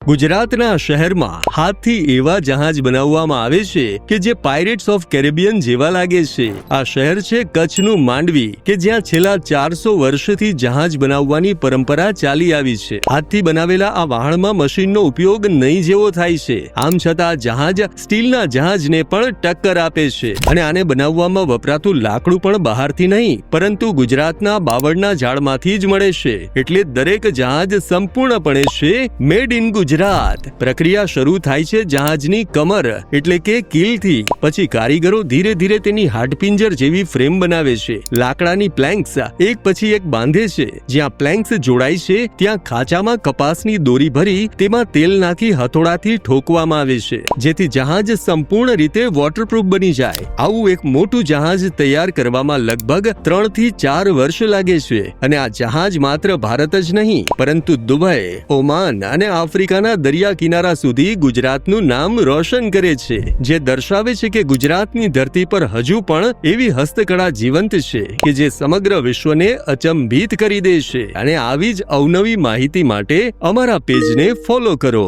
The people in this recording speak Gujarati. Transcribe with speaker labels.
Speaker 1: ગુજરાતના શહેરમાં હાથથી એવા જહાજ બનાવવામાં આવે છે કે જે પાયરેટ્સ ઓફ કેરેબિયન જેવા લાગે છે। આ શહેર છે કચ્છનું માંડવી કે જ્યાં છેલ્લા 400 વર્ષથી જહાજ બનાવવાની પરંપરા ચાલી આવી છે। હાથથી બનાવેલા આ વહાણમાં મશીનનો ઉપયોગ નહીં જેવો થાય છે। આમ છતાં આ જહાજ સ્ટીલના જહાજને પણ ટક્કર આપે છે અને આને બનાવવામાં વપરાતું લાકડું પણ બહારથી નહીં પરંતુ ગુજરાતના બાવળના ઝાડમાંથી જ મળે છે। એટલે દરેક જહાજ સંપૂર્ણપણે છે મેડ ઇન ગુજરાત। પ્રક્રિયા શરૂ થાય છે જહાજની કમર એટલે કે કીલથી। પછી કારીગરો ધીરે ધીરે તેની હાડપિંજર જેવી ફ્રેમ બનાવે છે। લાકડાની પ્લેન્ક્સ એક પછી એક બાંધે છે। જ્યાં પ્લેન્ક્સ જોડાય છે ત્યાં ખાંચામાં કપાસની દોરી ભરી તેમાં તેલ નાખી હથોડાથી ઠોકવામાં આવે છે જેથી જહાજ સંપૂર્ણ રીતે વોટરપ્રૂફ બની જાય। આવું એક મોટું જહાજ તૈયાર કરવામાં લગભગ 3 થી 4 વર્ષ લાગે છે અને આ જહાજ માત્ર ભારત જ નહીં પરંતુ દુબઈ, ઓમાન અને આફ્રિકા દરિયા કિનારા સુધી ગુજરાતનું નામ રોશન કરે છે, જે દર્શાવે છે કે ગુજરાતની ધરતી પર હજુ પણ એવી હસ્તકળા જીવંત છે કે જે સમગ્ર વિશ્વને અચંબિત કરી દે છે। અને આવી જ અવનવી માહિતી માટે અમારા પેજને ફોલો કરો।